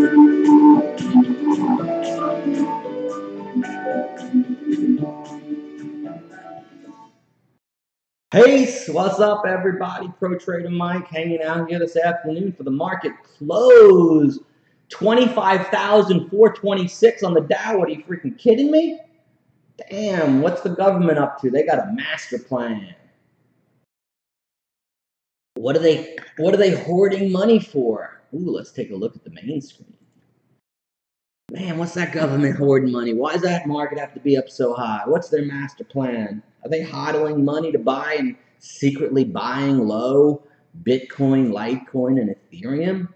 Hey, what's up, everybody? Pro Trader Mike hanging out here this afternoon for the market close. 25,426 on the Dow. What are you freaking kidding me? Damn, what's the government up to? They got a master plan. What are they hoarding money for? Ooh, let's take a look at the main screen. Man, what's that government hoarding money? Why does that market have to be up so high? What's their master plan? Are they hodling money to buy and secretly buying low Bitcoin, Litecoin, and Ethereum?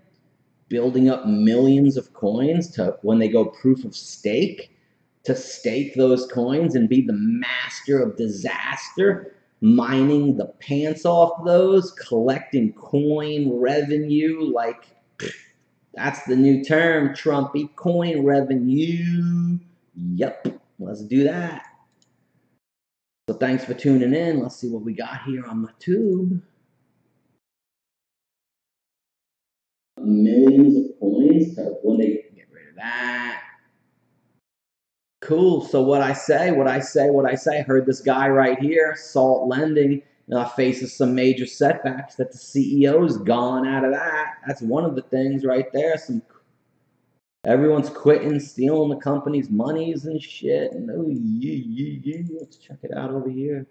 Building up millions of coins to when they go proof of stake, to stake those coins and be the master of disaster, mining the pants off those, collecting coin revenue like... That's the new term, Trumpy, coin revenue. Yep, let's do that. So thanks for tuning in. Let's see what we got here on my tube. Millions of coins. When they get rid of that. Cool. So what I say. I heard this guy right here, Salt Lending, faces some major setbacks. That the CEO's gone out of that. That's one of the things right there. Everyone's quitting, stealing the company's monies and shit. And oh, yeah. Let's check it out over here.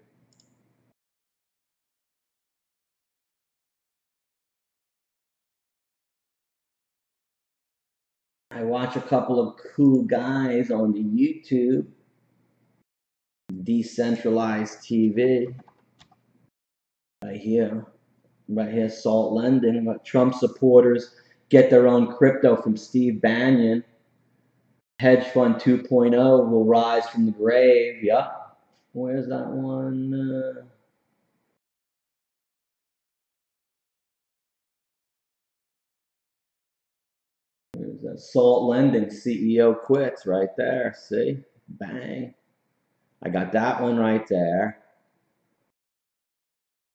I watch a couple of cool guys on the YouTube. Decentralized TV. Right here, Salt Lending. Trump supporters get their own crypto from Steve Bannon. Hedge Fund 2.0 will rise from the grave. Yep. Where's that one? There's that Salt Lending CEO quits right there. See? Bang. I got that one right there.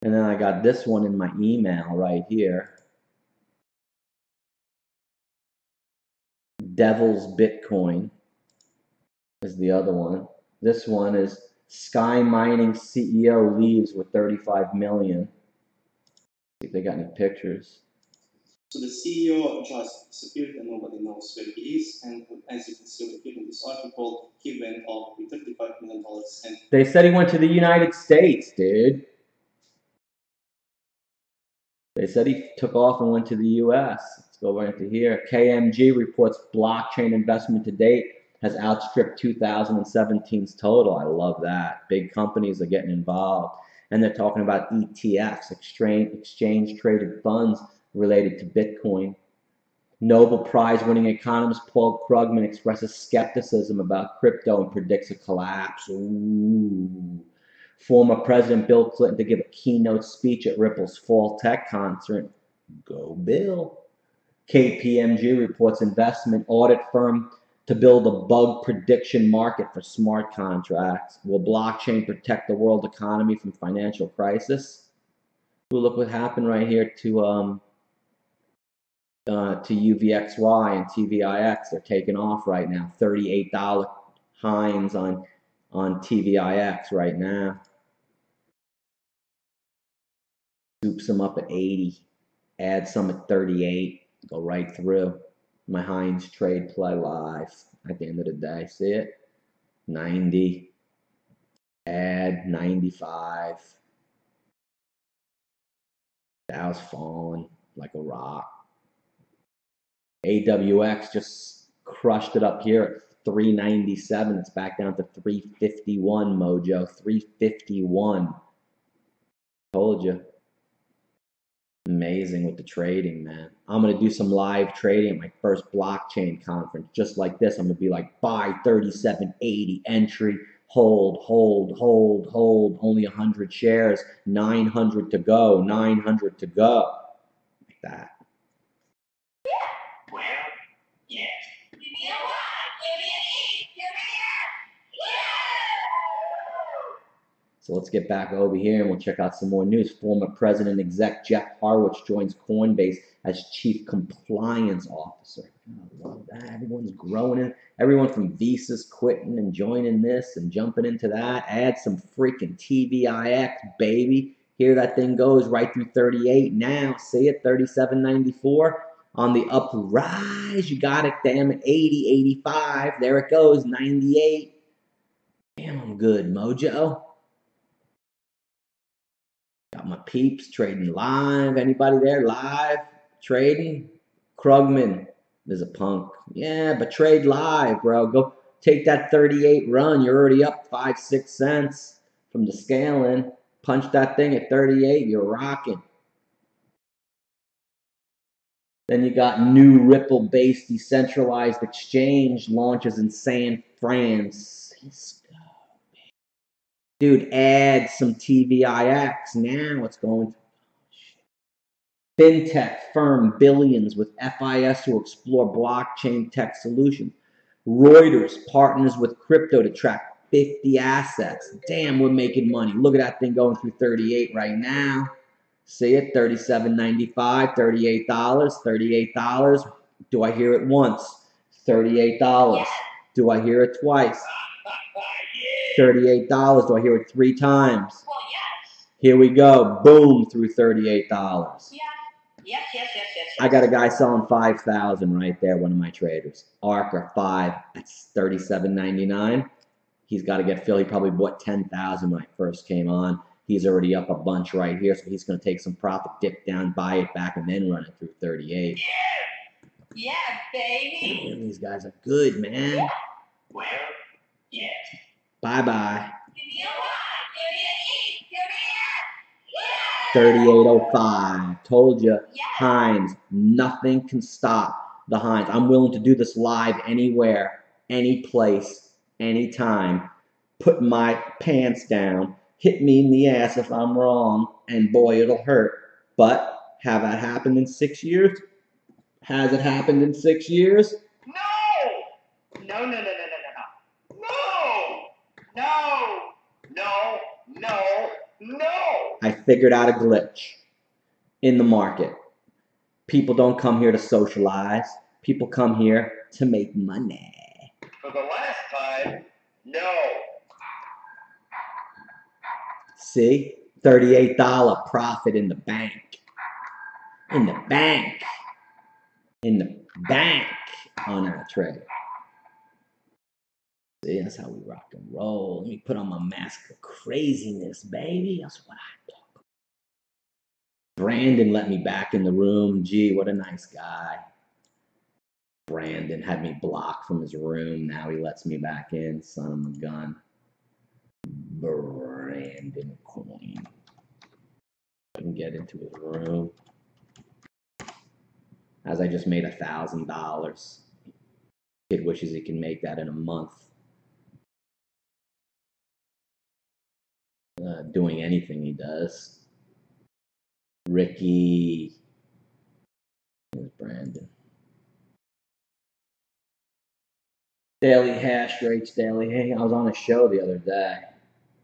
And then I got this one in my email right here. Devil's Bitcoin is the other one. This one is Sky Mining CEO leaves with 35 million. See if they got any pictures. So the CEO just disappeared and nobody knows where he is. And as you can see here in this article, he went off with $35 million. And they said he went to the United States, dude. They said he took off and went to the US. Let's go right into here. KMG reports blockchain investment to date has outstripped 2017's total. I love that. Big companies are getting involved. And they're talking about ETFs, exchange-traded funds related to Bitcoin. Nobel Prize-winning economist Paul Krugman expresses skepticism about crypto and predicts a collapse. Ooh. Former President Bill Clinton to give a keynote speech at Ripple's Fall Tech Concert. Go Bill. KPMG reports investment audit firm to build a bug prediction market for smart contracts. Will blockchain protect the world economy from financial crisis? Ooh, look what happened right here to UVXY and TVIX. They're taking off right now. $38 Hines on TVIX right now. Scoop some up at 80. Add some at 38. Go right through. My Hines trade play live at the end of the day. See it? 90. Add 95. Dow's falling like a rock. AWX just crushed it up here at 397. It's back down to 351, Mojo. 351. Told you. Amazing with the trading, man. I'm going to do some live trading at my first blockchain conference. Just like this, I'm going to be like, buy 3780, entry, hold. Only 100 shares, 900 to go, 900 to go. Like that. Well, yeah. Give me a Y, give me an E, give me an F. So let's get back over here and we'll check out some more news. Former President-exec Jeff Horowitz joins Coinbase as Chief Compliance Officer. I love that. Everyone's growing in. Everyone from Visa's quitting and joining this and jumping into that. Add some freaking TVIX, baby. Here that thing goes right through 38 now. See it? 37.94 on the uprise. You got it. Damn it. 80, 85. There it goes. 98. Damn, I'm good, Mojo. Got my peeps trading live. Anybody there live trading? Krugman is a punk. Yeah, but trade live, bro. Go take that 38 run. You're already up 5, 6 cents from the scaling. Punch that thing at 38. You're rocking. Then you got new Ripple-based decentralized exchange launches in San Francisco. Dude, add some TVIX now. It's going to fintech firm billions with FIS to explore blockchain tech solutions. Reuters partners with crypto to track 50 assets. Damn, we're making money. Look at that thing going through 38 right now. See it? $37.95, $38, $38. Do I hear it once? $38. Do I hear it twice? $38. Do I hear it 3 times? Here we go. Boom, through $38. Yes. I got a guy selling 5,000 right there, one of my traders. Arca 5, that's $37.99. He's got to get filled. He probably bought 10,000 when I first came on. He's already up a bunch right here, so he's going to take some profit, dip down, buy it back, and then run it through 38. Yeah, baby. Man, these guys are good, man. Yeah. Where? Yeah. Bye-bye. 38.05. Told you. Hines. Nothing can stop the Hines. I'm willing to do this live anywhere, any place, anytime. Put my pants down. Hit me in the ass if I'm wrong. And boy, it'll hurt. But have that happened in 6 years? Has it happened in 6 years? No! No. I figured out a glitch in the market. People don't come here to socialize. People come here to make money. For the last time, no. See? $38 profit in the bank. In the bank. In the bank on our trade. See, that's how we rock and roll. Let me put on my mask of craziness, baby. That's what I talk about. Brandon let me back in the room. Gee, what a nice guy. Brandon had me blocked from his room. Now he lets me back in. Son of a gun. Brandon Coin. I can get into his room. As I just made $1,000. Kid wishes he can make that in a month. Doing anything he does. Ricky. There's Brandon. Daily hash rates, daily. Hey, I was on a show the other day.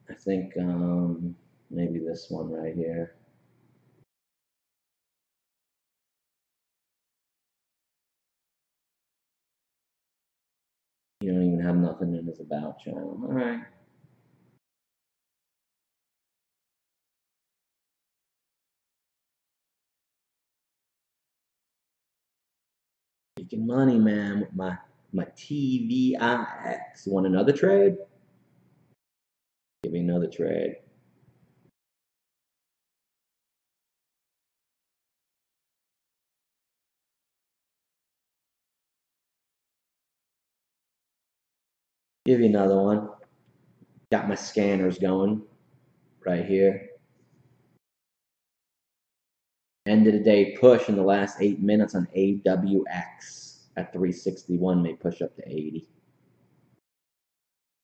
I think maybe this one right here. You don't even have nothing in his about channel. All right. Making money, man, with my TVIX. You want another trade? Give me another trade. Give you another one. Got my scanners going right here. End of the day push in the last 8 minutes on AWX at 361 may push up to 80.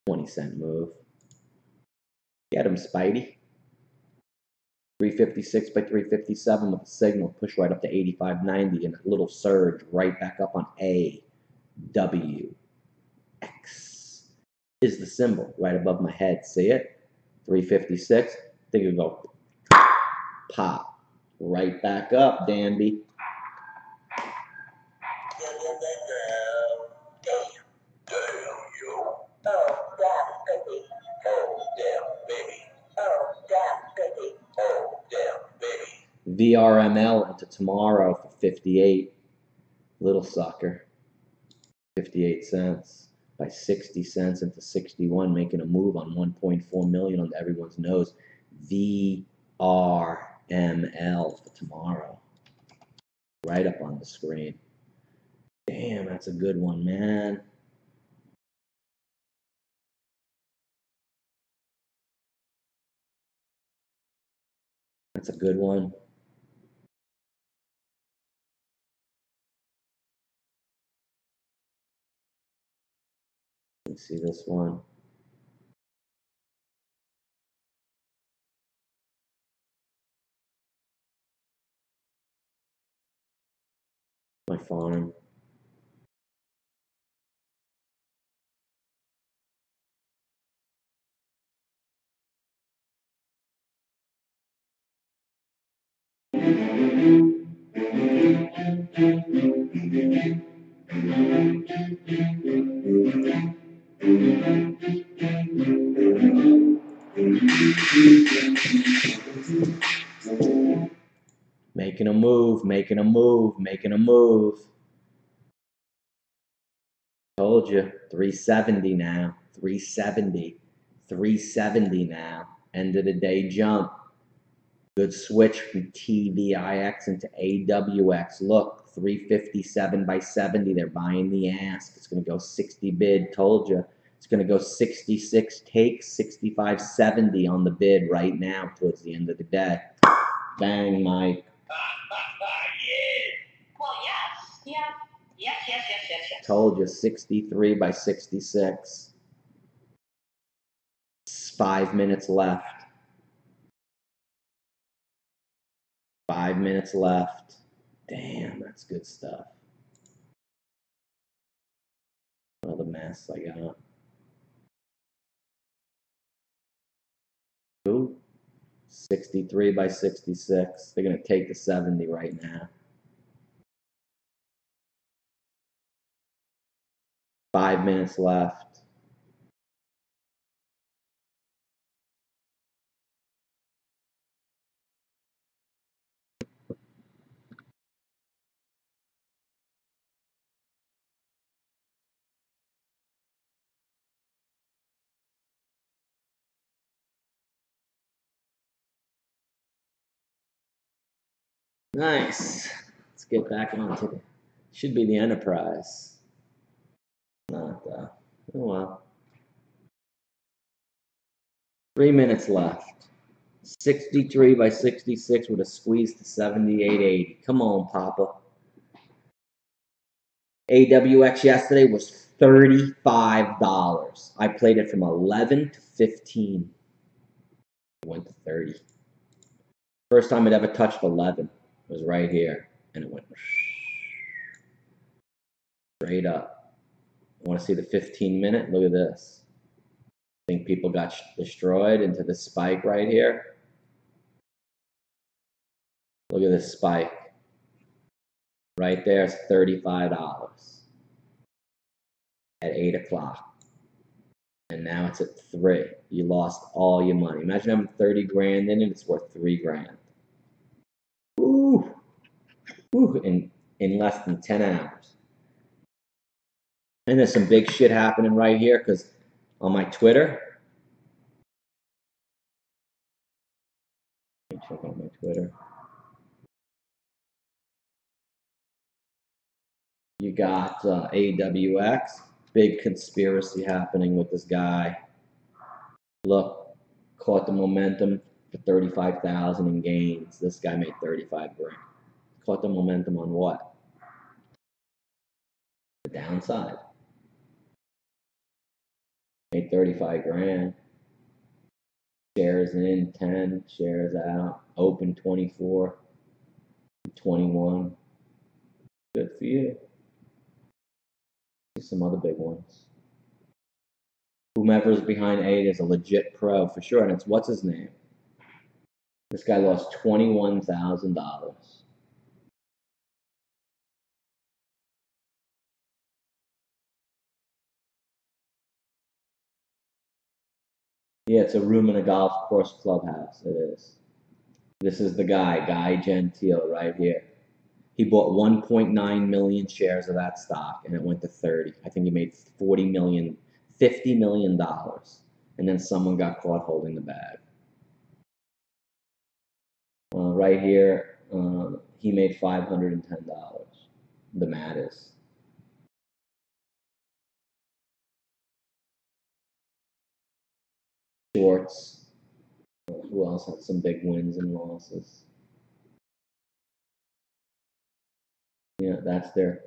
20-cent move. Get him, Spidey. 356 by 357 with a signal. Push right up to 85.90 and a little surge right back up on AWX. Is the symbol right above my head. See it? 356. Think it'll go pop right back up, Danby. VRML into tomorrow for 58. Little sucker. 58 cents by 60 cents into 61, making a move on 1.4 million on everyone's nose. VRML for tomorrow. Right up on the screen. Damn, that's a good one, man. That's a good one. Let me see this one. My farm. Making a move, making a move, making a move. Told you, 370 now, 370, 370 now. End of the day jump. Good switch from TVIX into AWX. Look, 357 by 70. They're buying the ask. It's going to go 60 bid. Told you. It's going to go 66 take, 65.70 on the bid right now towards the end of the day. Bang, Mike. Well, yes. Told you, 63 by 66. 5 minutes left. 5 minutes left. Damn, that's good stuff. All the mess I got. Ooh, 63 by 66. They're going to take the 70 right now. 5 minutes left. Nice. Let's get back onto the. Should be the Enterprise. Not though. Oh well. 3 minutes left. 63 by 66 with a squeeze to 78.80. Come on, Papa. AWX yesterday was $35. I played it from 11 to 15. It went to 30. First time it ever touched 11 was right here, and it went straight up. Want to see the 15-minute? Look at this. I think people got destroyed into the spike right here. Look at this spike. Right there is $35 at 8 o'clock. And now it's at 3. You lost all your money. Imagine having 30 grand in it, it's worth 3 grand. Ooh. Ooh, in less than 10 hours. And there's some big shit happening right here because on my Twitter, let me check out my Twitter. You got AWX, big conspiracy happening with this guy. Look, caught the momentum for 35,000 in gains. This guy made 35 grand. Caught the momentum on what? The downside. Made 35 grand. Shares in 10, shares out. Open 24, 21. Good for you. Some other big ones. Whomever's behind 8 is a legit pro for sure, and it's what's his name? This guy lost $21,000. Yeah, it's a room in a golf course clubhouse. It is. This is the guy Gentile right here. He bought 1.9 million shares of that stock, and it went to 30. I think he made $40 million, $50 million, and then someone got caught holding the bag. Right here, he made $510. The Mattis. Shorts. Who else had some big wins and losses? Yeah, that's they're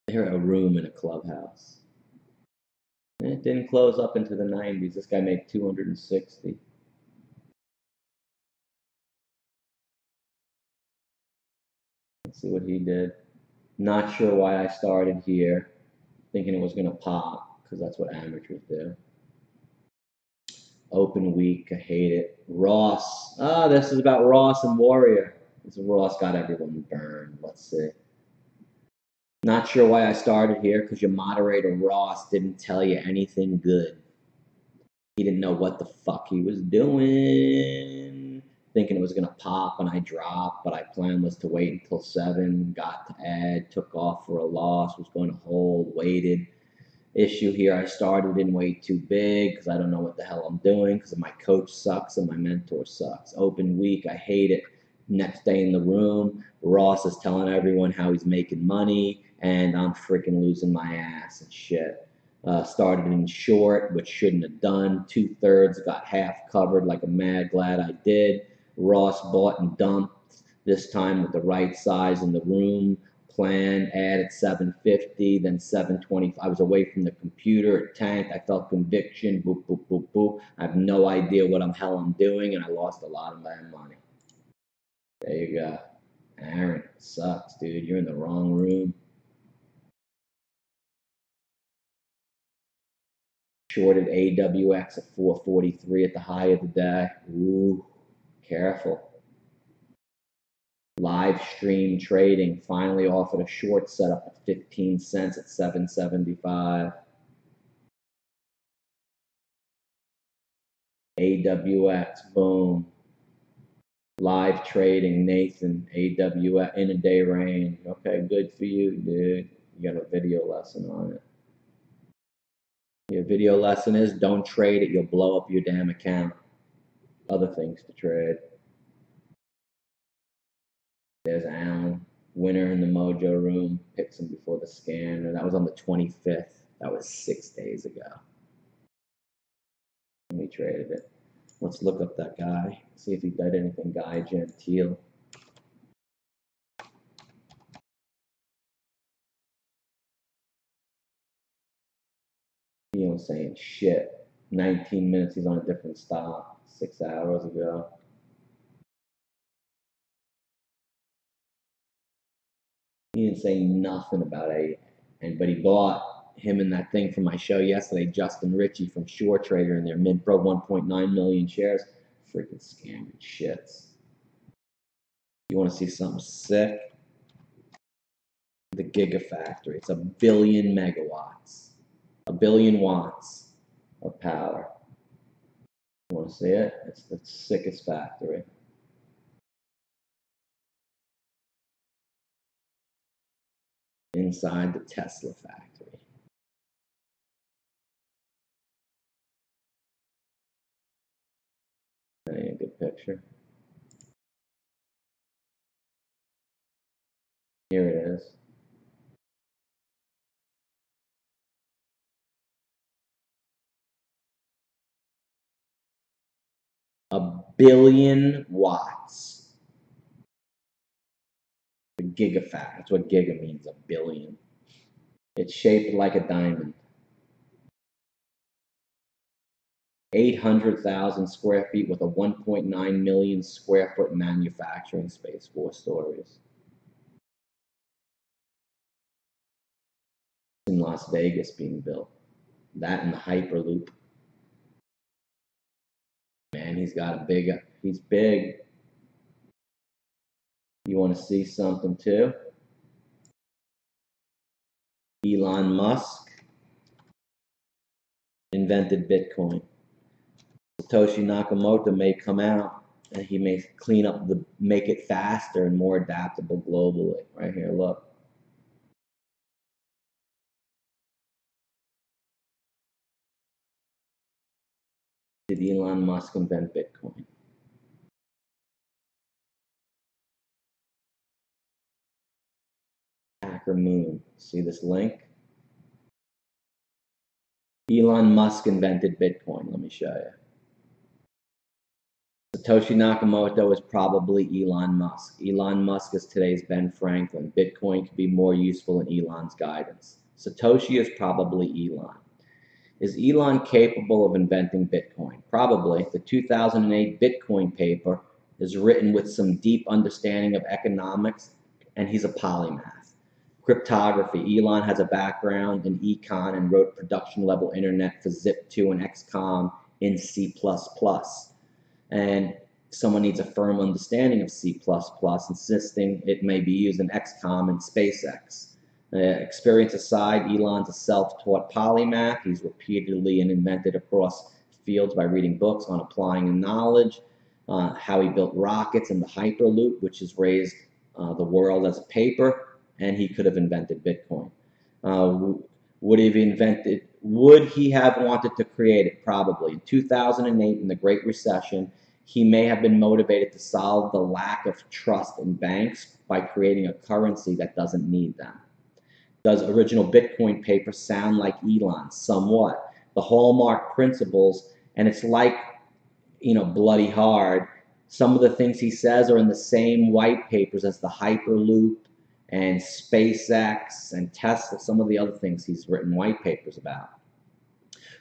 a room in a clubhouse. And it didn't close up into the 90s. This guy made 260. Let's see what he did. Not sure why I started here, thinking it was going to pop, because that's what amateurs do. Open week, I hate it. Ross. This is about Ross and Warrior. This is Ross got everyone burned. Let's see. Not sure why I started here, because your moderator Ross didn't tell you anything good. He didn't know what the fuck he was doing. Thinking it was going to pop, and I dropped, but I planned was to wait until 7, got to add, took off for a loss, was going to hold, waited. Issue here, I started in way too big because I don't know what the hell I'm doing because my coach sucks and my mentor sucks. Open week, I hate it. Next day in the room, Ross is telling everyone how he's making money and I'm freaking losing my ass and shit. Started in short, which shouldn't have done. 2/3, got half covered like a mad glad I did. Ross bought and dumped, this time with the right size in the room. Plan, added 750, then 720. I was away from the computer, it tanked, I felt conviction, boop, boop, boop, boop. I have no idea what the hell I'm doing, and I lost a lot of my money. There you go. Aaron, sucks, dude. You're in the wrong room. Shorted AWX at 443 at the high of the day. Ooh, careful. Live stream trading finally offered a short setup at 15 cents at 775. AWX, boom. Live trading, Nathan, AWX, in a day range. Okay, good for you, dude. You got a video lesson on it. Your video lesson is don't trade it, you'll blow up your damn account. Other things to trade. There's Alan, winner in the MOJO room, picks him before the scanner. That was on the 25th. That was 6 days ago. We traded it. Let's look up that guy, see if he did anything. Guy Gentile. He ain't saying shit. 19 minutes, he's on a different stock. 6 hours ago. He didn't say nothing about it. But he bought him in that thing from my show yesterday, Justin Ritchie from Shore Trader, and their mid-pro 1.9 million shares. Freaking scamming shits. You want to see something sick? The Gigafactory. It's 1 billion megawatts. 1 billion watts of power. You want to see it? It's the sickest factory. Inside the Tesla factory. That ain't a good picture. Here it is. A billion watts. The gigafactory. That's what giga means, 1 billion. It's shaped like a diamond. 800,000 square feet with a 1.9 million square foot manufacturing space, 4 stories. In Las Vegas being built. That and the Hyperloop. Man, he's got a big, he's big. You want to see something too? Elon Musk invented Bitcoin. Satoshi Nakamoto may come out and he may clean up make it faster and more adaptable globally. Right here, look. Did Elon Musk invent Bitcoin? Hacker Moon. See this link? Elon Musk invented Bitcoin. Let me show you. Satoshi Nakamoto is probably Elon Musk. Elon Musk is today's Ben Franklin. Bitcoin could be more useful in Elon's guidance. Satoshi is probably Elon. Is Elon capable of inventing Bitcoin? Probably. The 2008 Bitcoin paper is written with some deep understanding of economics, and he's a polymath. Cryptography. Elon has a background in econ and wrote production-level internet for Zip2 and XCOM in C++. And someone needs a firm understanding of C++, insisting it may be used in XCOM and SpaceX. Experience aside, Elon's a self-taught polymath. He's repeatedly and invented across fields by reading books on applying knowledge, how he built rockets and the Hyperloop, which has raised the world as a paper, and he could have invented Bitcoin. Would he have wanted to create it? Probably. In 2008, in the Great Recession, he may have been motivated to solve the lack of trust in banks by creating a currency that doesn't need them. Does original Bitcoin paper sound like Elon? Somewhat. The hallmark principles, and it's like, bloody hard. Some of the things he says are in the same white papers as the Hyperloop and SpaceX and Tesla, some of the other things he's written white papers about.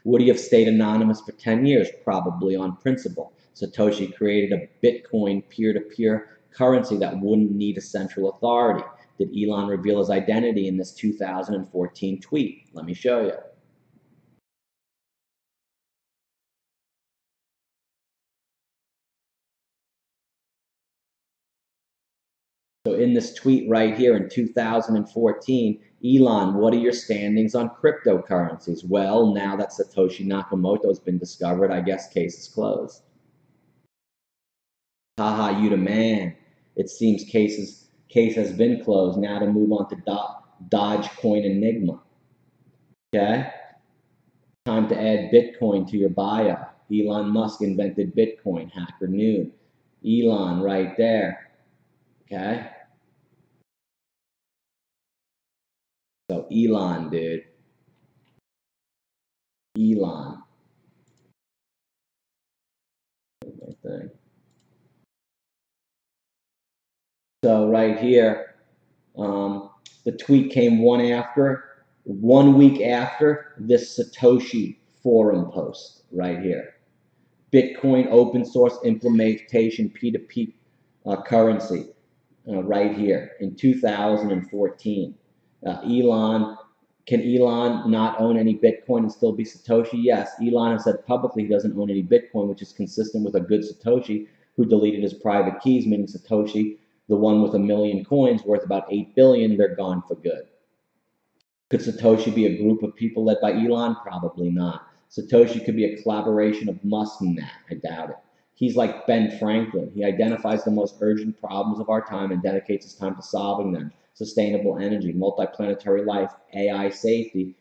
Would he have stayed anonymous for 10 years? Probably on principle. Satoshi created a Bitcoin peer-to-peer currency that wouldn't need a central authority. Did Elon reveal his identity in this 2014 tweet? Let me show you. So in this tweet right here in 2014, Elon, what are your standings on cryptocurrencies? Well, now that Satoshi Nakamoto has been discovered, I guess case is closed. Haha, you the man. It seems case has been closed. Now to move on to Dogecoin Enigma. Okay? Time to add Bitcoin to your bio. Elon Musk invented Bitcoin. Hacker Noon. Elon right there. Okay? So Elon, dude. Elon. So right here, the tweet came one week after this Satoshi forum post right here. Bitcoin open source implementation P2P currency right here in 2014. Can Elon not own any Bitcoin and still be Satoshi? Yes. Elon has said publicly he doesn't own any Bitcoin, which is consistent with a good Satoshi who deleted his private keys, meaning Satoshi, the one with 1 million coins worth about 8 billion, they're gone for good. Could Satoshi be a group of people led by Elon? Probably not. Satoshi could be a collaboration of Musk and that. I doubt it. He's like Ben Franklin. He identifies the most urgent problems of our time and dedicates his time to solving them. Sustainable energy, multiplanetary life, AI safety,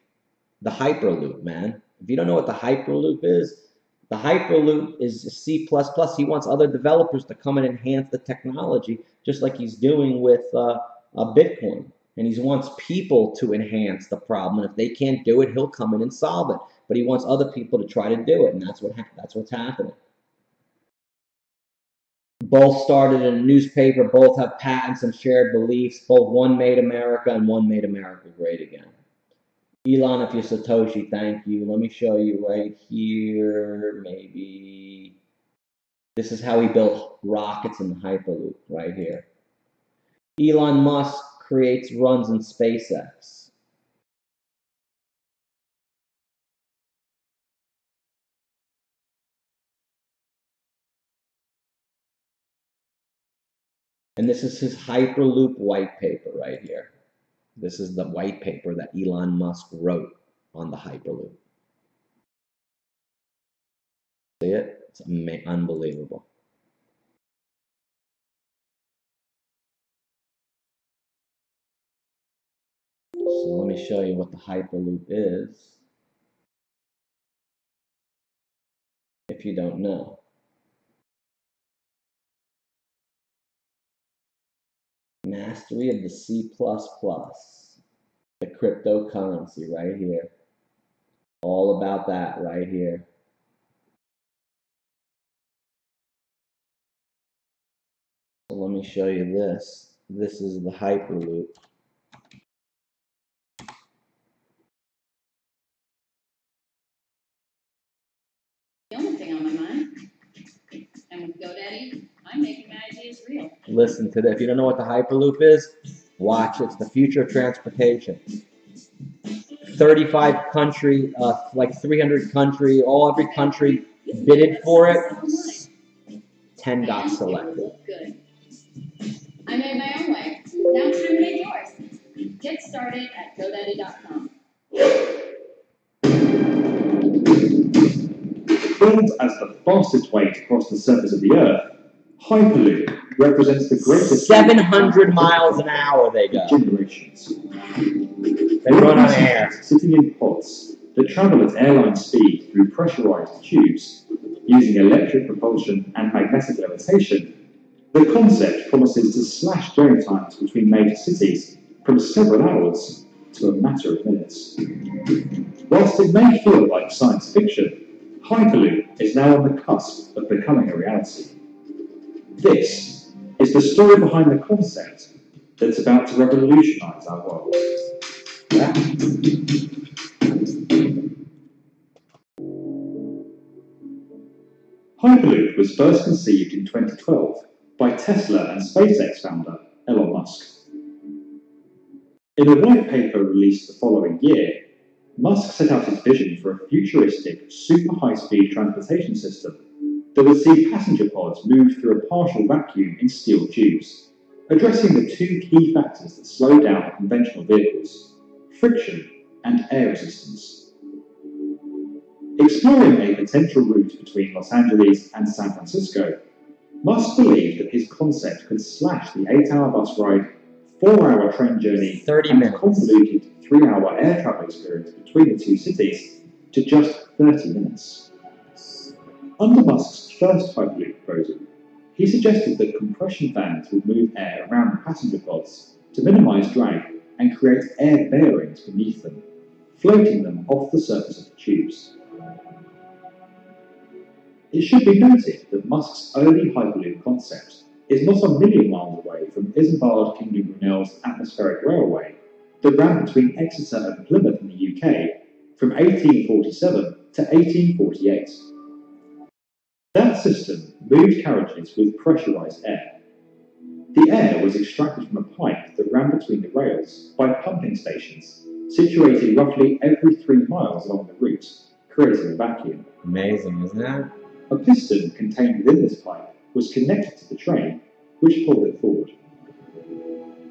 the Hyperloop, man. If you don't know what the Hyperloop is, the Hyperloop is C++. He wants other developers to come and enhance the technology, just like he's doing with Bitcoin. And he wants people to enhance the problem. And if they can't do it, he'll come in and solve it. But he wants other people to try to do it, and that's what's happening. Both started in a newspaper, both have patents and shared beliefs. Both one made America and one made America great again. Elon, if you're Satoshi, thank you. Let me show you right here, maybe. This is how he built rockets in the Hyperloop, right here. Elon Musk creates runs in SpaceX. And this is his Hyperloop white paper right here. This is the white paper that Elon Musk wrote on the Hyperloop. See it? It's unbelievable. So let me show you what the Hyperloop is, if you don't know. Mastery of the C++, the cryptocurrency right here. All about that right here. So let me show you this. This is the Hyperloop. The only thing on my mind, and with GoDaddy, I'm making my ideas real. Listen to this. If you don't know what the Hyperloop is, watch. It's the future of transportation. 35 country, like 300 country, every country bidded for it. 10 got selected. Good. I made my own way. Now it's time to make yours. Get started at GoDaddy.com. Billed as the fastest way to cross the surface of the Earth, Hyperloop represents the greatest 700 miles an hour they go. Generations. They run on air. Sitting in pods that travel at airline speed through pressurized tubes, using electric propulsion and magnetic levitation, the concept promises to slash journey times between major cities from several hours to a matter of minutes. Whilst it may feel like science fiction, Hyperloop is now on the cusp of becoming a reality. This is the story behind the concept that's about to revolutionize our world. Hyperloop was first conceived in 2012 by Tesla and SpaceX founder Elon Musk. In a white paper released the following year, Musk set out his vision for a futuristic, super high-speed transportation system that would see passenger pods move through a partial vacuum in steel tubes, addressing the two key factors that slow down conventional vehicles: friction and air resistance. Exploring a potential route between Los Angeles and San Francisco, Musk believed that his concept could slash the 8-hour bus ride, 4-hour train journey, 30 minutes. Convoluted 3-hour air travel experience between the two cities to just 30 minutes. Under Musk's first Hyperloop proposal, he suggested that compression fans would move air around the passenger pods to minimize drag and create air bearings beneath them, floating them off the surface of the tubes. It should be noted that Musk's early Hyperloop concept is not a million miles away from Isambard Kingdom Brunel's atmospheric railway that ran between Exeter and Plymouth in the UK from 1847 to 1848. That system moved carriages with pressurized air. The air was extracted from a pipe that ran between the rails by pumping stations situated roughly every 3 miles along the route, creating a vacuum. Amazing, isn't that? A piston contained within this pipe was connected to the train, which pulled it forward.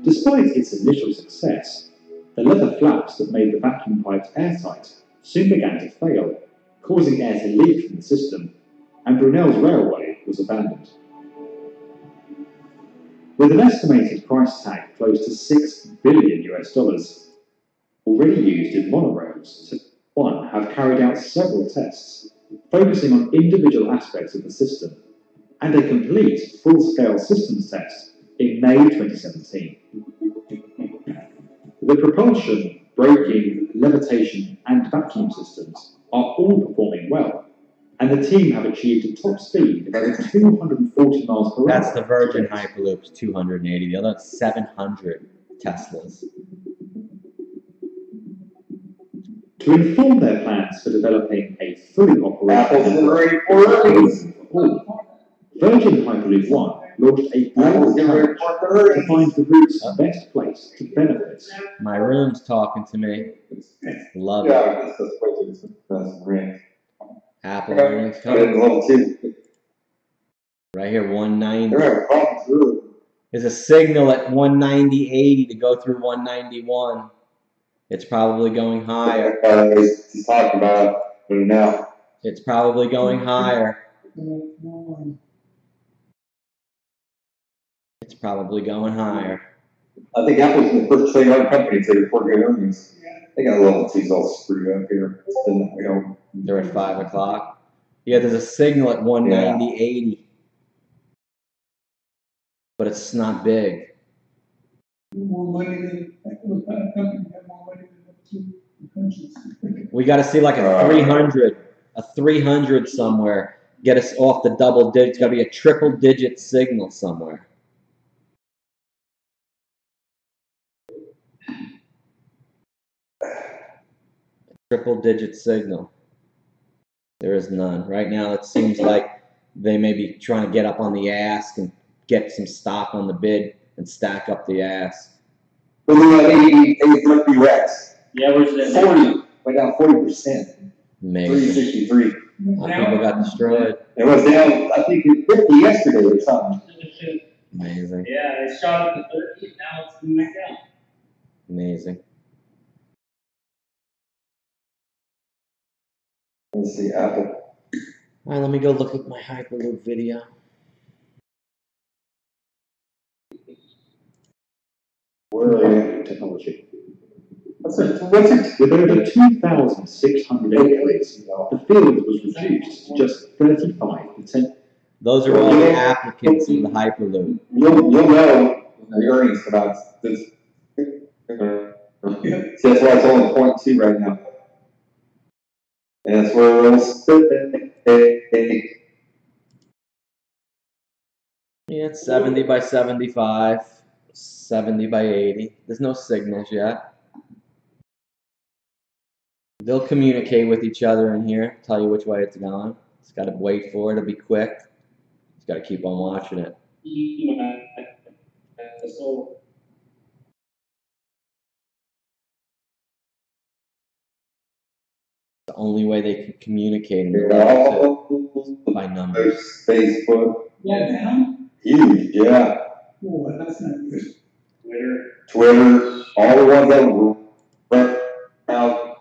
Despite its initial success, the leather flaps that made the vacuum pipes airtight soon began to fail, causing air to leak from the system, and Brunel's railway was abandoned. With an estimated price tag close to $6 billion already used in monorails, one have carried out several tests, focusing on individual aspects of the system, and a complete full-scale systems test in May 2017. The propulsion, braking, levitation, and vacuum systems are all performing well, and the team have achieved a top speed of over 240 miles per hour. That's the Virgin Hyperloop's 280. The other 700 Teslas. To inform their plans for developing a fully operational Virgin Hyperloop One launched a global challenge to find the route's best place to benefit. My room's talking to me. Love it. Apple earnings coming. Right here, 190. There's a signal at 190.80 to go through 191. It's probably going higher. He's talking about it now. It's probably going higher. It's probably going higher. I think Apple's the first trading company to report good earnings. They got a little T's all screwed up here. They're at 5 o'clock. Yeah, there's a signal at 190.80. But it's not big. More money than that company have more money than the countries. We got to see like a 300 somewhere. Get us off the double digit. It's got to be a triple digit signal somewhere. Triple digit signal. There is none. Right now it seems like they may be trying to get up on the ask and get some stock on the bid and stack up the ask. We're looking at AWX. Yeah, where's that? 40. Went down 40%. Amazing. 363. People got destroyed. It was down, I think, 50 yesterday or something. Amazing. Yeah, it shot up to 30, now it's coming back down. Amazing. Let's see, Apple. All right, let me go look at my Hyperloop video. Where are you? Technology. What's it? With over 2,600 acres, the field was reduced to just 35%. Those are all the applicants in the Hyperloop. You'll know when the earnings come out. See, that's why it's only 0.2 right now. And that's where it'll stay. Yeah, it's 70 by 75, 70 by 80. There's no signals yet. They'll communicate with each other in here, tell you which way it's going. Just got to wait for it. It'll be quick. Just got to keep on watching it. The only way they can communicate in the by numbers. Facebook. Yeah, down? Huge, yeah. Oh, that's not good. Twitter, all the ones that were right now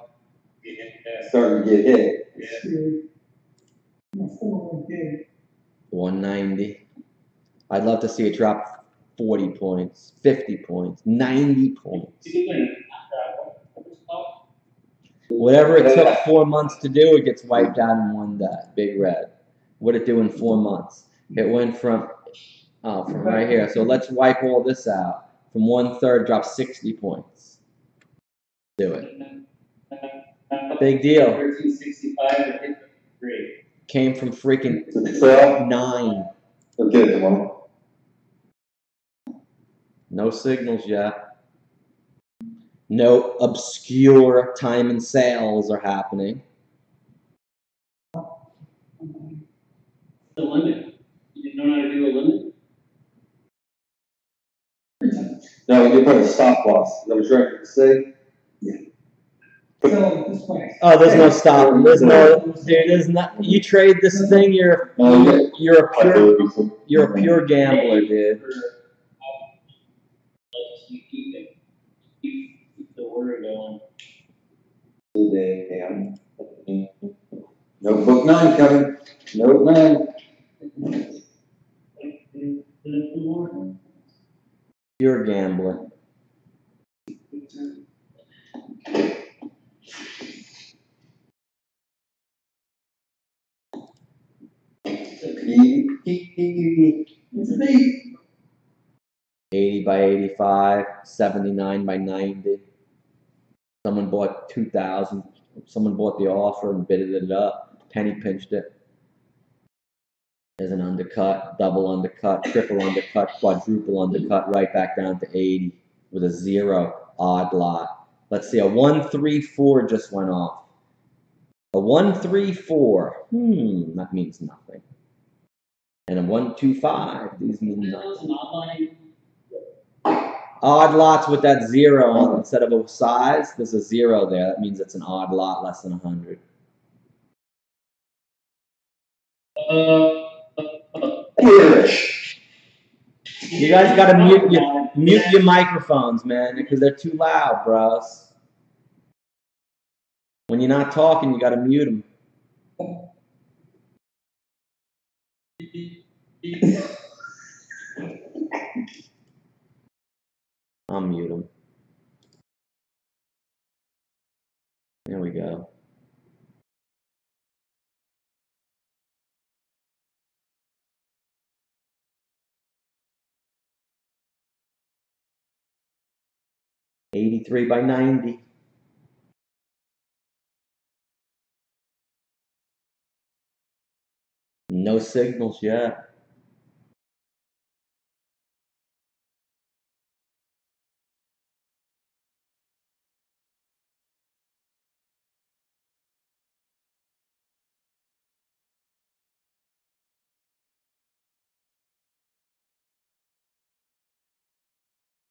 starting to get hit. Yeah. 401k. 190. I'd love to see it drop 40 points, 50 points, 90 points. Whatever it took 4 months to do, it gets wiped out in one day. Big red. What did it do in 4 months? It went from right here. So let's wipe all this out. From 1/3, drop 60 points. Do it. Big deal. 1365 great. Came from freaking 9. They'll get it tomorrow. No signals yet. No obscure time and sales are happening. The limit. You didn't know how to do a limit? No, you put a stop loss. Is that what you're trying to say? So this price. Oh, there's no stop. There's no, dude. There's not. You trade this thing, you're a pure gambler, dude. Keep the order going. Notebook 9 coming. Note 9. Pure gambler. It's a beat. 80 by 85, 79 by 90. Someone bought 2,000. Someone bought the offer and bidded it up. Penny pinched it. There's an undercut, double undercut, triple undercut, quadruple undercut, right back down to 80 with a 0. Odd lot. Let's see, a 134 just went off. A 134. That means nothing. And a 125. These mean nothing. Odd lots with that 0 on instead of a size. There's a 0 there. That means it's an odd lot, less than 100. You guys gotta mute your microphones, man, because they're too loud, bros. When you're not talking, you gotta mute them. 83 by 90. No signals yet.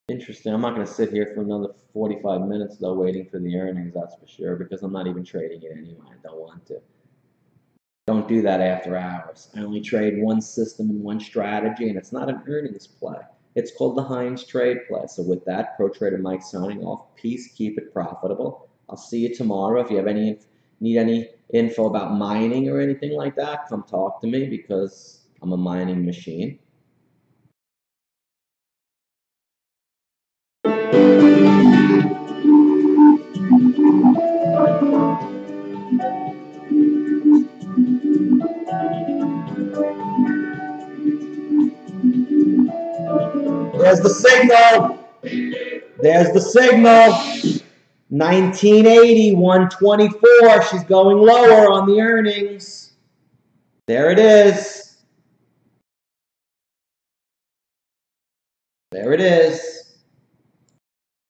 Interesting. I'm not going to sit here for another 45 minutes, though, waiting for the earnings, that's for sure, because I'm not even trading it anyway. I don't want to. Don't do that after hours. I only trade one system and one strategy, and it's not an earnings play. It's called the Heinz trade play. So with that, Pro Trader Mike signing off. Peace, keep it profitable. I'll see you tomorrow. If you have need any info about mining or anything like that, come talk to me because I'm a mining machine. There's the signal. There's the signal. 1980, 124. She's going lower on the earnings. There it is. There it is.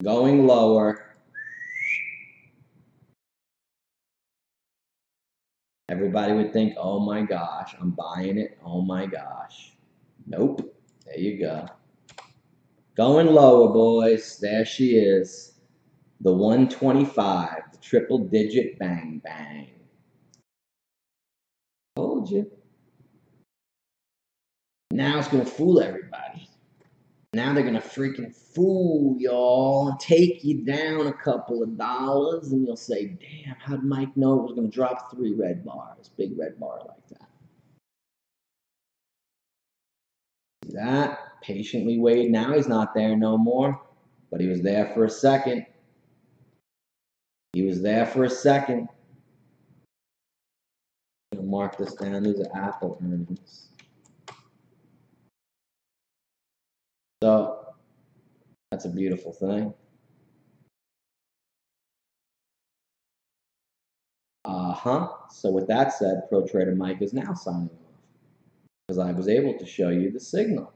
Going lower. Everybody would think, oh my gosh, I'm buying it. Oh my gosh. Nope. There you go. Going lower, boys. There she is. The 125, the triple digit bang bang. Told you. Now it's going to fool everybody. Now they're going to freaking fool y'all and take you down a couple of dollars, and you'll say, damn, how did Mike know it was going to drop 3 red bars? Big red bar like that. See that? Patiently wait. Now he's not there no more, but he was there for a second. He was there for a second. I'm going to mark this down. These are Apple earnings. So that's a beautiful thing. So with that said, Pro Trader Mike is now signing off because I was able to show you the signal.